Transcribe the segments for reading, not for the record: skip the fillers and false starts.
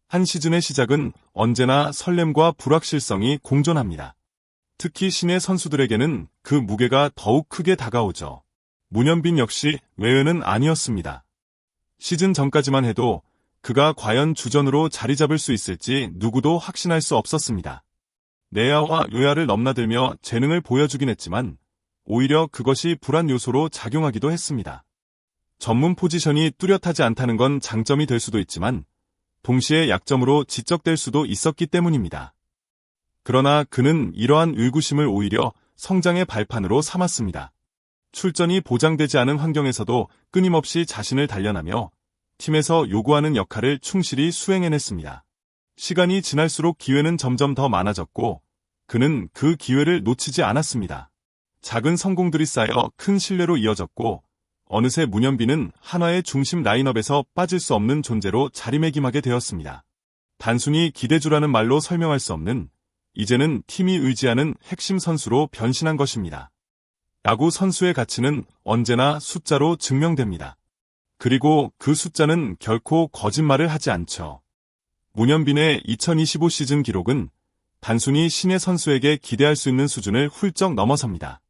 한 시즌의 시작은 언제나 설렘과 불확실성이 공존합니다. 특히 신예 선수들에게는 그 무게가 더욱 크게 다가오죠. 문현빈 역시 외연은 아니었습니다. 시즌 전까지만 해도 그가 과연 주전으로 자리 잡을 수 있을지 누구도 확신할 수 없었습니다. 내야와 요야를 넘나들며 재능을 보여주긴 했지만 오히려 그것이 불안 요소로 작용하기도 했습니다. 전문 포지션이 뚜렷하지 않다는 건 장점이 될 수도 있지만 동시에 약점으로 지적될 수도 있었기 때문입니다. 그러나 그는 이러한 의구심을 오히려 성장의 발판으로 삼았습니다. 출전이 보장되지 않은 환경에서도 끊임없이 자신을 단련하며 팀에서 요구하는 역할을 충실히 수행해냈습니다. 시간이 지날수록 기회는 점점 더 많아졌고 그는 그 기회를 놓치지 않았습니다. 작은 성공들이 쌓여 큰 신뢰로 이어졌고 어느새 문현빈은 한화의 중심 라인업에서 빠질 수 없는 존재로 자리매김하게 되었습니다. 단순히 기대주라는 말로 설명할 수 없는 이제는 팀이 의지하는 핵심 선수로 변신한 것입니다. 야구 선수의 가치는 언제나 숫자로 증명됩니다. 그리고 그 숫자는 결코 거짓말을 하지 않죠. 문현빈의 2025 시즌 기록은 단순히 신예 선수에게 기대할 수 있는 수준을 훌쩍 넘어섭니다.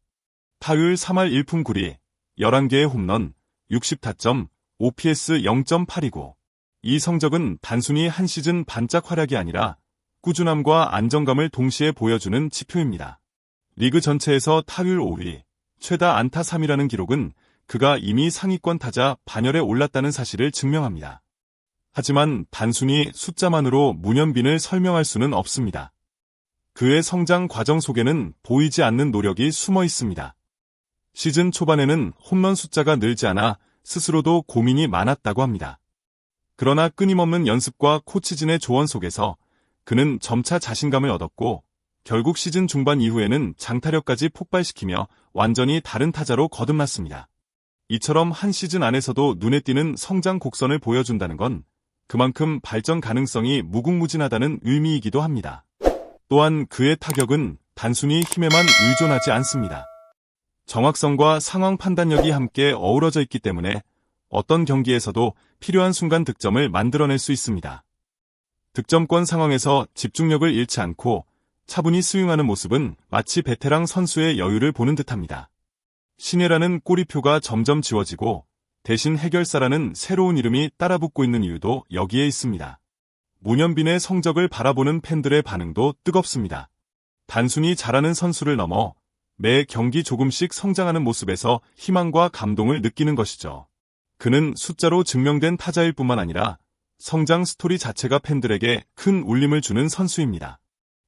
타율 3할 1푼 9리, 11개의 홈런, 60타점, OPS 0.829. 이 성적은 단순히 한 시즌 반짝 활약이 아니라 꾸준함과 안정감을 동시에 보여주는 지표입니다. 리그 전체에서 타율 5위, 최다 안타 3위라는 기록은 그가 이미 상위권 타자 반열에 올랐다는 사실을 증명합니다. 하지만 단순히 숫자만으로 문현빈을 설명할 수는 없습니다. 그의 성장 과정 속에는 보이지 않는 노력이 숨어 있습니다. 시즌 초반에는 홈런 숫자가 늘지 않아 스스로도 고민이 많았다고 합니다. 그러나 끊임없는 연습과 코치진의 조언 속에서 그는 점차 자신감을 얻었고 결국 시즌 중반 이후에는 장타력까지 폭발시키며 완전히 다른 타자로 거듭났습니다. 이처럼 한 시즌 안에서도 눈에 띄는 성장 곡선을 보여준다는 건 그만큼 발전 가능성이 무궁무진하다는 의미이기도 합니다. 또한 그의 타격은 단순히 힘에만 의존하지 않습니다. 정확성과 상황 판단력이 함께 어우러져 있기 때문에 어떤 경기에서도 필요한 순간 득점을 만들어낼 수 있습니다. 득점권 상황에서 집중력을 잃지 않고 차분히 스윙하는 모습은 마치 베테랑 선수의 여유를 보는 듯합니다. 신예라는 꼬리표가 점점 지워지고 대신 해결사라는 새로운 이름이 따라붙고 있는 이유도 여기에 있습니다. 문현빈의 성적을 바라보는 팬들의 반응도 뜨겁습니다. 단순히 잘하는 선수를 넘어 매 경기 조금씩 성장하는 모습에서 희망과 감동을 느끼는 것이죠. 그는 숫자로 증명된 타자일 뿐만 아니라 성장 스토리 자체가 팬들에게 큰 울림을 주는 선수입니다.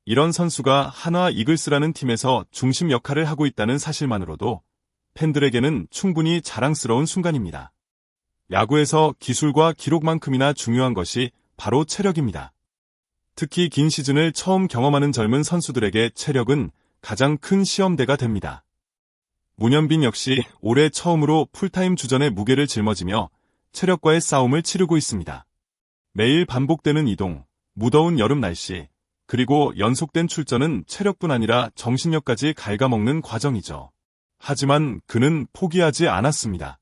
이런 선수가 한화 이글스라는 팀에서 중심 역할을 하고 있다는 사실만으로도 팬들에게는 충분히 자랑스러운 순간입니다. 야구에서 기술과 기록만큼이나 중요한 것이 바로 체력입니다. 특히 긴 시즌을 처음 경험하는 젊은 선수들에게 체력은 가장 큰 시험대가 됩니다. 문현빈 역시 올해 처음으로 풀타임 주전의 무게를 짊어지며 체력과의 싸움을 치르고 있습니다. 매일 반복되는 이동, 무더운 여름 날씨, 그리고 연속된 출전은 체력뿐 아니라 정신력까지 갉아먹는 과정이죠. 하지만 그는 포기하지 않았습니다.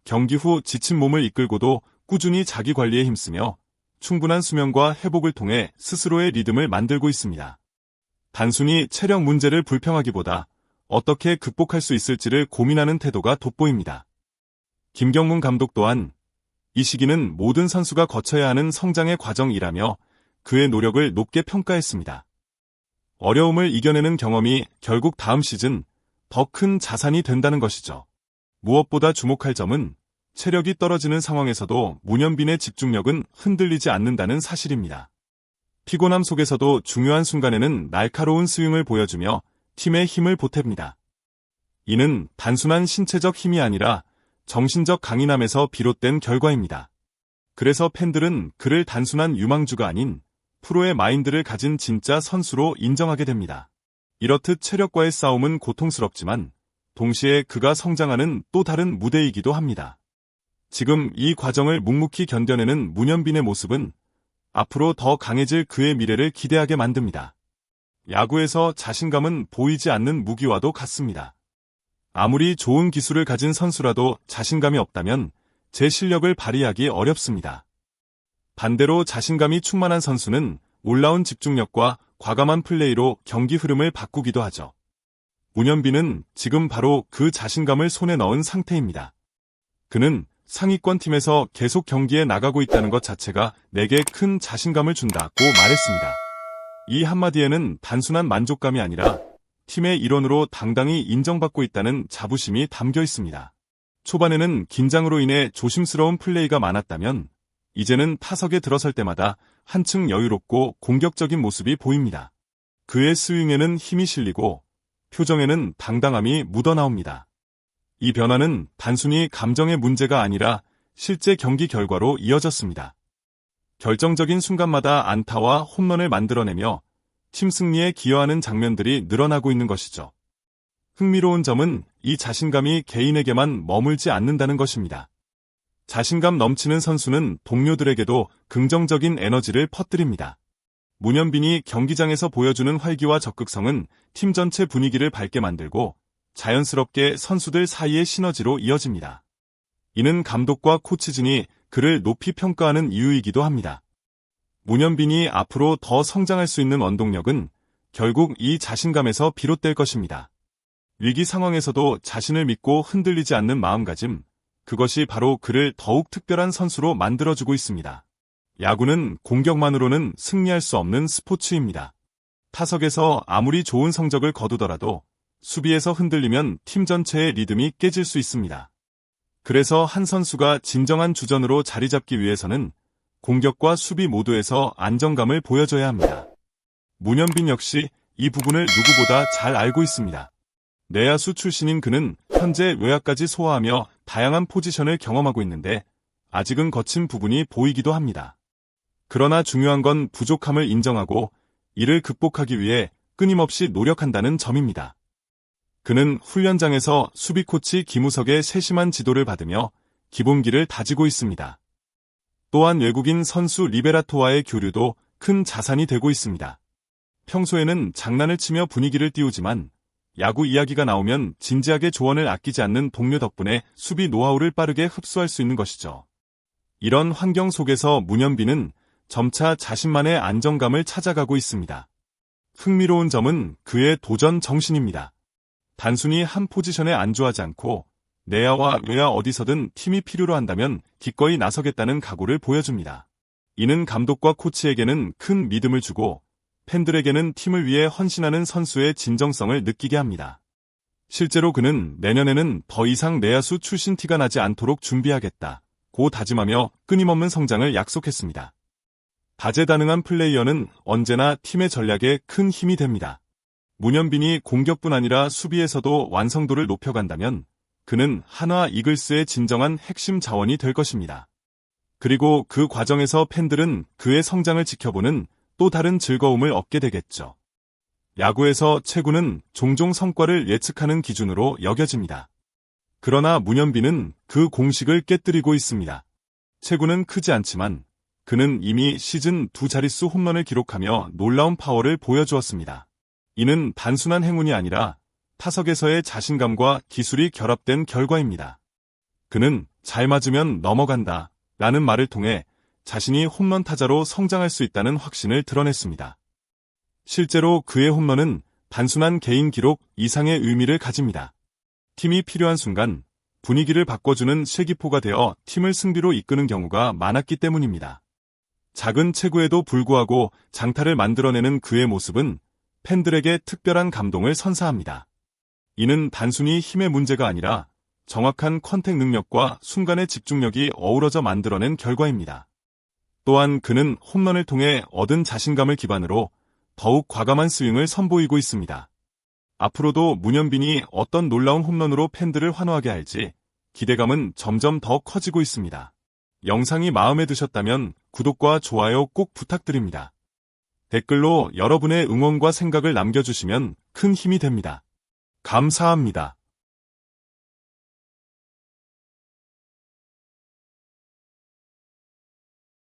경기 후 지친 몸을 이끌고도 꾸준히 자기 관리에 힘쓰며 충분한 수면과 회복을 통해 스스로의 리듬을 만들고 있습니다. 단순히 체력 문제를 불평하기보다 어떻게 극복할 수 있을지를 고민하는 태도가 돋보입니다. 김경문 감독 또한 이 시기는 모든 선수가 거쳐야 하는 성장의 과정이라며 그의 노력을 높게 평가했습니다. 어려움을 이겨내는 경험이 결국 다음 시즌 더 큰 자산이 된다는 것이죠. 무엇보다 주목할 점은 체력이 떨어지는 상황에서도 문현빈의 집중력은 흔들리지 않는다는 사실입니다. 피곤함 속에서도 중요한 순간에는 날카로운 스윙을 보여주며 팀의 힘을 보탭니다. 이는 단순한 신체적 힘이 아니라 정신적 강인함에서 비롯된 결과입니다. 그래서 팬들은 그를 단순한 유망주가 아닌 프로의 마인드를 가진 진짜 선수로 인정하게 됩니다. 이렇듯 체력과의 싸움은 고통스럽지만 동시에 그가 성장하는 또 다른 무대이기도 합니다. 지금 이 과정을 묵묵히 견뎌내는 문현빈의 모습은 앞으로 더 강해질 그의 미래를 기대하게 만듭니다. 야구에서 자신감은 보이지 않는 무기와도 같습니다. 아무리 좋은 기술을 가진 선수라도 자신감이 없다면 제 실력을 발휘하기 어렵습니다. 반대로 자신감이 충만한 선수는 올라온 집중력과 과감한 플레이로 경기 흐름을 바꾸기도 하죠. 문현빈은 지금 바로 그 자신감을 손에 넣은 상태입니다. 그는 상위권 팀에서 계속 경기에 나가고 있다는 것 자체가 내게 큰 자신감을 준다고 말했습니다. 이 한마디에는 단순한 만족감이 아니라 팀의 일원으로 당당히 인정받고 있다는 자부심이 담겨 있습니다. 초반에는 긴장으로 인해 조심스러운 플레이가 많았다면 이제는 타석에 들어설 때마다 한층 여유롭고 공격적인 모습이 보입니다. 그의 스윙에는 힘이 실리고 표정에는 당당함이 묻어나옵니다. 이 변화는 단순히 감정의 문제가 아니라 실제 경기 결과로 이어졌습니다. 결정적인 순간마다 안타와 홈런을 만들어내며 팀 승리에 기여하는 장면들이 늘어나고 있는 것이죠. 흥미로운 점은 이 자신감이 개인에게만 머물지 않는다는 것입니다. 자신감 넘치는 선수는 동료들에게도 긍정적인 에너지를 퍼뜨립니다. 문현빈이 경기장에서 보여주는 활기와 적극성은 팀 전체 분위기를 밝게 만들고 자연스럽게 선수들 사이의 시너지로 이어집니다. 이는 감독과 코치진이 그를 높이 평가하는 이유이기도 합니다. 문현빈이 앞으로 더 성장할 수 있는 원동력은 결국 이 자신감에서 비롯될 것입니다. 위기 상황에서도 자신을 믿고 흔들리지 않는 마음가짐, 그것이 바로 그를 더욱 특별한 선수로 만들어주고 있습니다. 야구는 공격만으로는 승리할 수 없는 스포츠입니다. 타석에서 아무리 좋은 성적을 거두더라도 수비에서 흔들리면 팀 전체의 리듬이 깨질 수 있습니다. 그래서 한 선수가 진정한 주전으로 자리 잡기 위해서는 공격과 수비 모두에서 안정감을 보여줘야 합니다. 문현빈 역시 이 부분을 누구보다 잘 알고 있습니다. 내야수 출신인 그는 현재 외야까지 소화하며 다양한 포지션을 경험하고 있는데 아직은 거친 부분이 보이기도 합니다. 그러나 중요한 건 부족함을 인정하고 이를 극복하기 위해 끊임없이 노력한다는 점입니다. 그는 훈련장에서 수비 코치 김우석의 세심한 지도를 받으며 기본기를 다지고 있습니다. 또한 외국인 선수 리베라토와의 교류도 큰 자산이 되고 있습니다. 평소에는 장난을 치며 분위기를 띄우지만 야구 이야기가 나오면 진지하게 조언을 아끼지 않는 동료 덕분에 수비 노하우를 빠르게 흡수할 수 있는 것이죠. 이런 환경 속에서 문현빈은 점차 자신만의 안정감을 찾아가고 있습니다. 흥미로운 점은 그의 도전 정신입니다. 단순히 한 포지션에 안주하지 않고 내야와 외야 어디서든 팀이 필요로 한다면 기꺼이 나서겠다는 각오를 보여줍니다. 이는 감독과 코치에게는 큰 믿음을 주고 팬들에게는 팀을 위해 헌신하는 선수의 진정성을 느끼게 합니다. 실제로 그는 내년에는 더 이상 내야수 출신 티가 나지 않도록 준비하겠다고 다짐하며 끊임없는 성장을 약속했습니다. 다재다능한 플레이어는 언제나 팀의 전략에 큰 힘이 됩니다. 문현빈이 공격뿐 아니라 수비에서도 완성도를 높여간다면 그는 한화 이글스의 진정한 핵심 자원이 될 것입니다. 그리고 그 과정에서 팬들은 그의 성장을 지켜보는 또 다른 즐거움을 얻게 되겠죠. 야구에서 최고는 종종 성과를 예측하는 기준으로 여겨집니다. 그러나 문현빈은 그 공식을 깨뜨리고 있습니다. 최고는 크지 않지만 그는 이미 시즌 2자릿수 홈런을 기록하며 놀라운 파워를 보여주었습니다. 이는 단순한 행운이 아니라 타석에서의 자신감과 기술이 결합된 결과입니다. 그는 잘 맞으면 넘어간다 라는 말을 통해 자신이 홈런 타자로 성장할 수 있다는 확신을 드러냈습니다. 실제로 그의 홈런은 단순한 개인 기록 이상의 의미를 가집니다. 팀이 필요한 순간 분위기를 바꿔주는 쇄기포가 되어 팀을 승리로 이끄는 경우가 많았기 때문입니다. 작은 체구에도 불구하고 장타를 만들어내는 그의 모습은 팬들에게 특별한 감동을 선사합니다. 이는 단순히 힘의 문제가 아니라 정확한 컨택 능력과 순간의 집중력이 어우러져 만들어낸 결과입니다. 또한 그는 홈런을 통해 얻은 자신감을 기반으로 더욱 과감한 스윙을 선보이고 있습니다. 앞으로도 문현빈이 어떤 놀라운 홈런으로 팬들을 환호하게 할지 기대감은 점점 더 커지고 있습니다. 영상이 마음에 드셨다면 구독과 좋아요 꼭 부탁드립니다. 댓글로 여러분의 응원과 생각을 남겨주시면 큰 힘이 됩니다. 감사합니다.